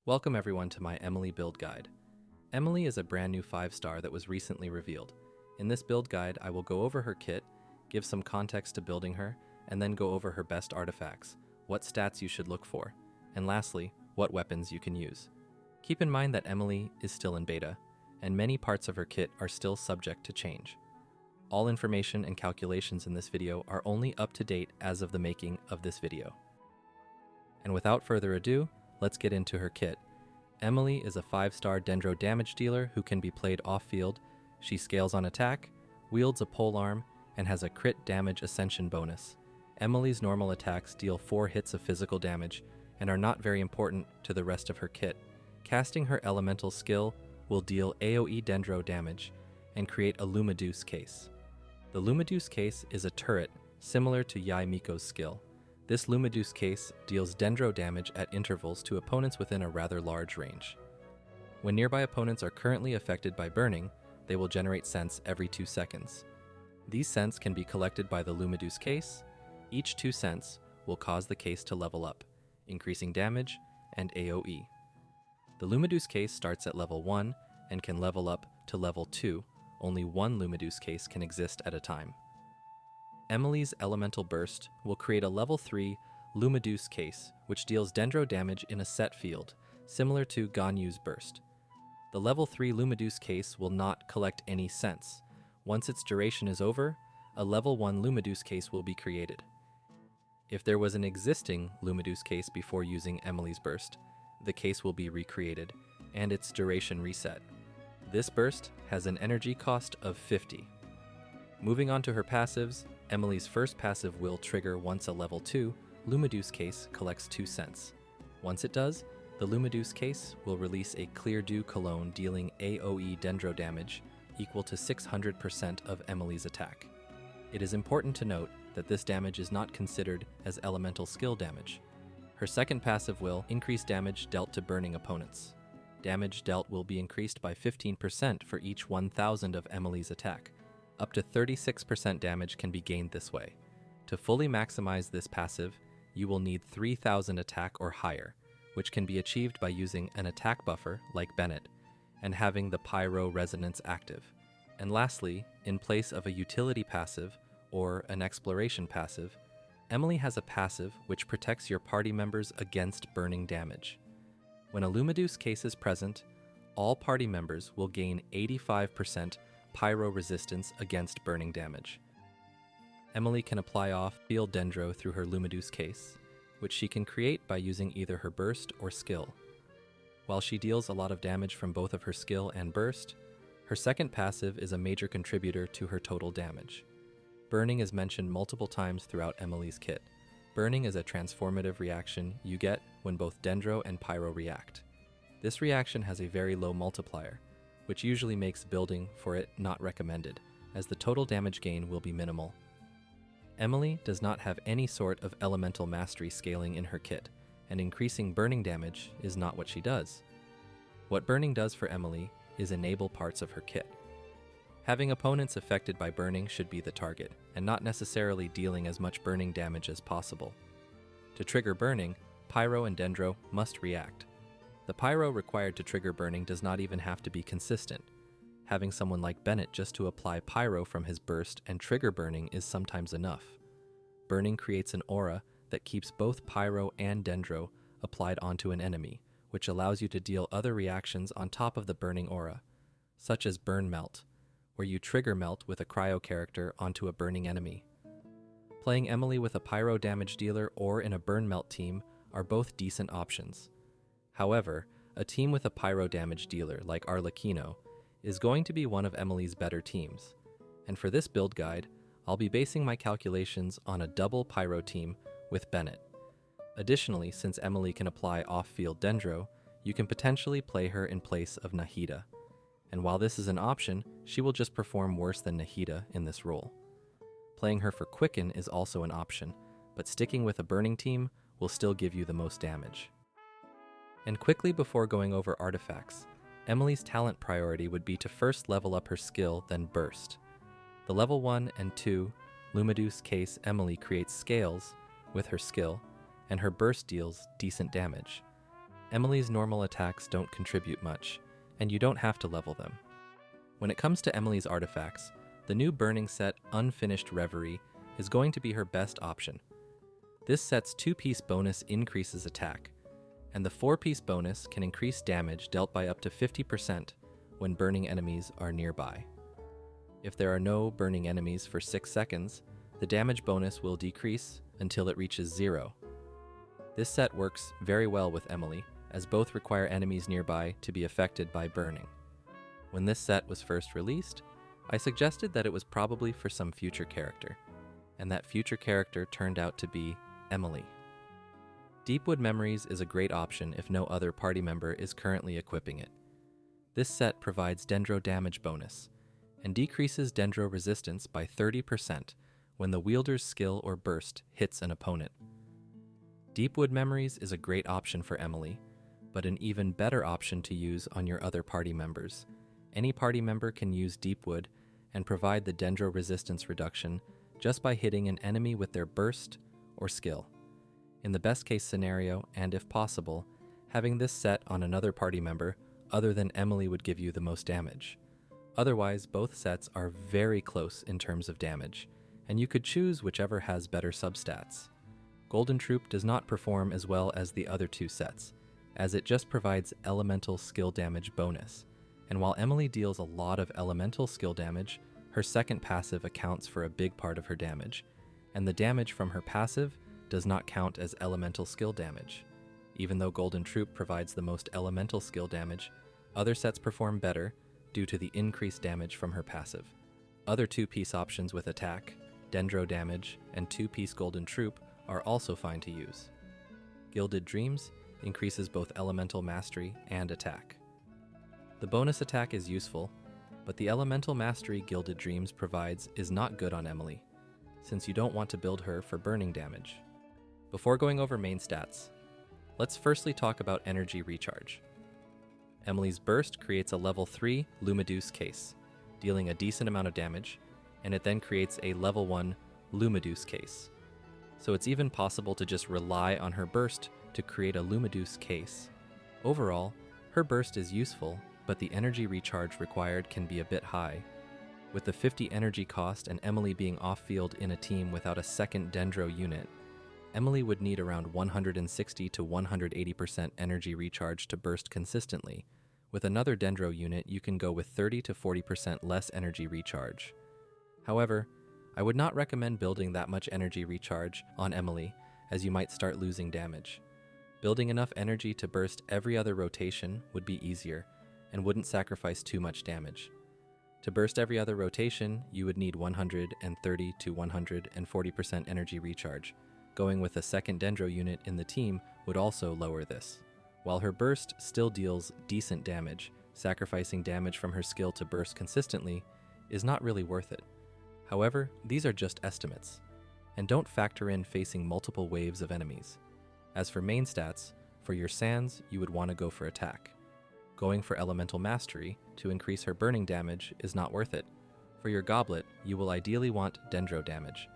Welcome everyone to my Emilie build guide. Emilie is a brand new 5-star that was recently revealed. In this build guide, I will go over her kit, give some context to building her, and then go over her best artifacts, what stats you should look for, and lastly, what weapons you can use. Keep in mind that Emilie is still in beta, and many parts of her kit are still subject to change. All information and calculations in this video are only up to date as of the making of this video. And without further ado, let's get into her kit. Emilie is a 5-star Dendro damage dealer who can be played off-field. She scales on attack, wields a polearm, and has a crit damage ascension bonus. Emilie's normal attacks deal 4 hits of physical damage and are not very important to the rest of her kit. Casting her elemental skill will deal AoE Dendro damage and create a Lumideus case. The Lumideus case is a turret similar to Yae Miko's skill. This Lumideus case deals Dendro damage at intervals to opponents within a rather large range. When nearby opponents are currently affected by burning, they will generate scents every 2 seconds. These scents can be collected by the Lumideus case. Each 2 scents will cause the case to level up, increasing damage and AoE. The Lumideus case starts at level 1 and can level up to level 2. Only one Lumideus case can exist at a time. Emilie's Elemental Burst will create a level 3 Lumideus case, which deals Dendro damage in a set field, similar to Ganyu's Burst. The level 3 Lumideus case will not collect any scents. Once its duration is over, a level 1 Lumideus case will be created. If there was an existing Lumideus case before using Emilie's Burst, the case will be recreated, and its duration reset. This burst has an energy cost of 50. Moving on to her passives, Emilie's first passive will trigger once a level 2 Lumideus case collects 2 scents. Once it does, the Lumideus case will release a Clear Dew cologne dealing AoE Dendro damage equal to 600% of Emilie's attack. It is important to note that this damage is not considered as elemental skill damage. Her second passive will increase damage dealt to burning opponents. Damage dealt will be increased by 15% for each 1,000 of Emilie's attack. Up to 36% damage can be gained this way. To fully maximize this passive, you will need 3,000 attack or higher, which can be achieved by using an attack buffer like Bennett and having the Pyro Resonance active. And lastly, in place of a utility passive or an exploration passive, Emilie has a passive which protects your party members against burning damage. When a Lumideus case is present, all party members will gain 85% pyro resistance against burning damage. Emilie can apply off-field Dendro through her Lumideus case, which she can create by using either her burst or skill. While she deals a lot of damage from both of her skill and burst, her second passive is a major contributor to her total damage. Burning is mentioned multiple times throughout Emilie's kit. Burning is a transformative reaction you get when both Dendro and Pyro react. This reaction has a very low multiplier, which usually makes building for it not recommended, as the total damage gain will be minimal. Emilie does not have any sort of elemental mastery scaling in her kit, and increasing burning damage is not what she does. What burning does for Emilie is enable parts of her kit. Having opponents affected by burning should be the target, and not necessarily dealing as much burning damage as possible. To trigger burning, Pyro and Dendro must react. The Pyro required to trigger burning does not even have to be consistent. Having someone like Bennett just to apply Pyro from his burst and trigger burning is sometimes enough. Burning creates an aura that keeps both Pyro and Dendro applied onto an enemy, which allows you to deal other reactions on top of the burning aura, such as Burn Melt, where you trigger Melt with a cryo character onto a burning enemy. Playing Emilie with a Pyro damage dealer or in a Burn Melt team are both decent options. However, a team with a Pyro damage dealer like Arlecchino is going to be one of Emilie's better teams, and for this build guide, I'll be basing my calculations on a double Pyro team with Bennett. Additionally, since Emilie can apply off-field Dendro, you can potentially play her in place of Nahida, and while this is an option, she will just perform worse than Nahida in this role. Playing her for Quicken is also an option, but sticking with a burning team will still give you the most damage. And quickly before going over artifacts, Emilie's talent priority would be to first level up her skill, then burst. The level 1 and 2 Lumideus case Emilie creates scales with her skill, and her burst deals decent damage. Emilie's normal attacks don't contribute much, and you don't have to level them. When it comes to Emilie's artifacts, the new Burning set Unfinished Reverie is going to be her best option. This set's 2-piece bonus increases attack, and the 4-piece bonus can increase damage dealt by up to 50% when burning enemies are nearby. If there are no burning enemies for 6 seconds, the damage bonus will decrease until it reaches 0. This set works very well with Emilie, as both require enemies nearby to be affected by burning. When this set was first released, I suggested that it was probably for some future character, and that future character turned out to be Emilie. Deepwood Memories is a great option if no other party member is currently equipping it. This set provides Dendro damage bonus, and decreases Dendro resistance by 30% when the wielder's skill or burst hits an opponent. Deepwood Memories is a great option for Emilie, but an even better option to use on your other party members. Any party member can use Deepwood and provide the Dendro resistance reduction just by hitting an enemy with their burst or skill. In the best case scenario, and if possible, having this set on another party member other than Emilie would give you the most damage. Otherwise, both sets are very close in terms of damage, and you could choose whichever has better substats. Golden Troupe does not perform as well as the other 2 sets, as it just provides elemental skill damage bonus, and while Emilie deals a lot of elemental skill damage, her second passive accounts for a big part of her damage, and the damage from her passive does not count as elemental skill damage. Even though Golden Troupe provides the most elemental skill damage, other sets perform better due to the increased damage from her passive. Other 2-piece options with attack, Dendro damage, and 2-piece Golden Troupe are also fine to use. Gilded Dreams increases both elemental mastery and attack. The bonus attack is useful, but the elemental mastery Gilded Dreams provides is not good on Emilie, since you don't want to build her for burning damage. Before going over main stats, let's firstly talk about energy recharge. Emilie's burst creates a level 3 Lumideus case, dealing a decent amount of damage, and it then creates a level 1 Lumideus case. So it's even possible to just rely on her burst to create a Lumideus case. Overall, her burst is useful, but the energy recharge required can be a bit high. With the 50 energy cost and Emilie being off-field in a team without a second Dendro unit, Emilie would need around 160 to 180% energy recharge to burst consistently. With another Dendro unit, you can go with 30 to 40% less energy recharge. However, I would not recommend building that much energy recharge on Emilie, as you might start losing damage. Building enough energy to burst every other rotation would be easier, and wouldn't sacrifice too much damage. To burst every other rotation, you would need 130 to 140% energy recharge. Going with a second Dendro unit in the team would also lower this. While her burst still deals decent damage, sacrificing damage from her skill to burst consistently is not really worth it. However, these are just estimates, and don't factor in facing multiple waves of enemies. As for main stats, for your Sands, you would want to go for attack. Going for Elemental Mastery to increase her burning damage is not worth it. For your Goblet, you will ideally want Dendro damage.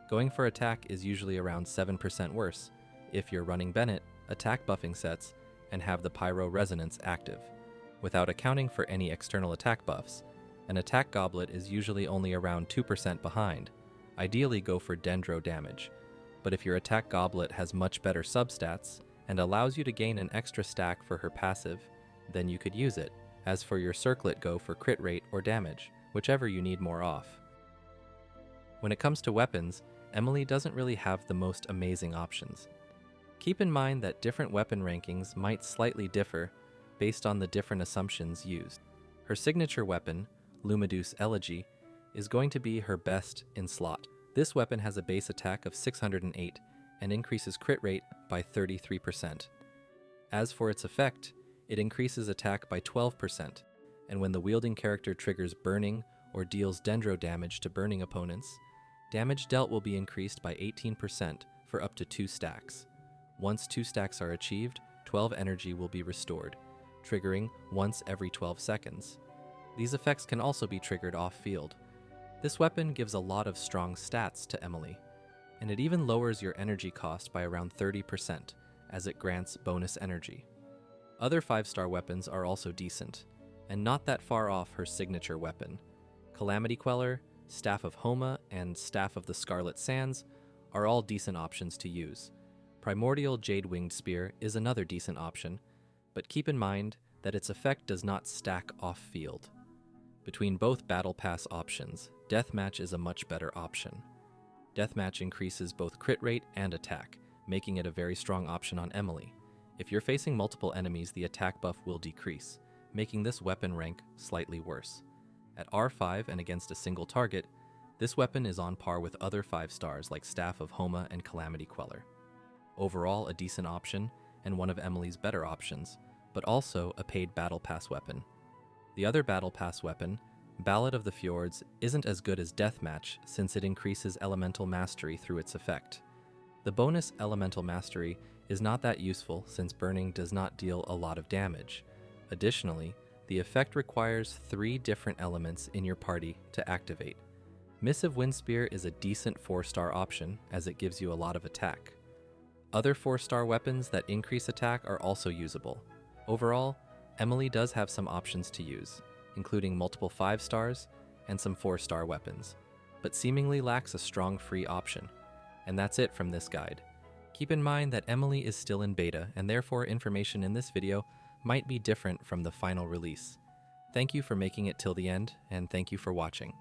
Going for attack is usually around 7% worse if you're running Bennett, attack buffing sets, and have the Pyro Resonance active. Without accounting for any external attack buffs, an attack Goblet is usually only around 2% behind. Ideally go for Dendro damage, but if your attack Goblet has much better substats and allows you to gain an extra stack for her passive, then you could use it. As for your Circlet, go for crit rate or damage, whichever you need more off. When it comes to weapons, Emilie doesn't really have the most amazing options. Keep in mind that different weapon rankings might slightly differ based on the different assumptions used. Her signature weapon, Lumideus Elegy, is going to be her best in slot. This weapon has a base attack of 608 and increases crit rate by 33%. As for its effect, it increases attack by 12%, and when the wielding character triggers burning or deals Dendro damage to burning opponents, damage dealt will be increased by 18% for up to 2 stacks. Once 2 stacks are achieved, 12 energy will be restored, triggering once every 12 seconds. These effects can also be triggered off-field. This weapon gives a lot of strong stats to Emilie, and it even lowers your energy cost by around 30% as it grants bonus energy. Other 5-star weapons are also decent, and not that far off her signature weapon. Calamity Queller, Staff of Homa, and Staff of the Scarlet Sands are all decent options to use. Primordial Jade-Winged Spear is another decent option, but keep in mind that its effect does not stack off-field. Between both Battle Pass options, Deathmatch is a much better option. Deathmatch increases both crit rate and attack, making it a very strong option on Emilie. If you're facing multiple enemies, the attack buff will decrease, making this weapon rank slightly worse. At R5 and against a single target, this weapon is on par with other 5 stars like Staff of Homa and Calamity Queller. Overall, a decent option and one of Emilie's better options, but also a paid Battle Pass weapon. The other Battle Pass weapon, Ballad of the Fjords, isn't as good as Deathmatch since it increases Elemental Mastery through its effect. The bonus Elemental Mastery is not that useful since burning does not deal a lot of damage. Additionally, the effect requires 3 different elements in your party to activate. Missive Windspear is a decent 4-star option as it gives you a lot of attack. Other 4-star weapons that increase attack are also usable. Overall, Emilie does have some options to use, including multiple 5 stars and some 4-star weapons, but seemingly lacks a strong free option. And that's it from this guide. Keep in mind that Emilie is still in beta, and therefore information in this video might be different from the final release. Thank you for making it till the end, and thank you for watching.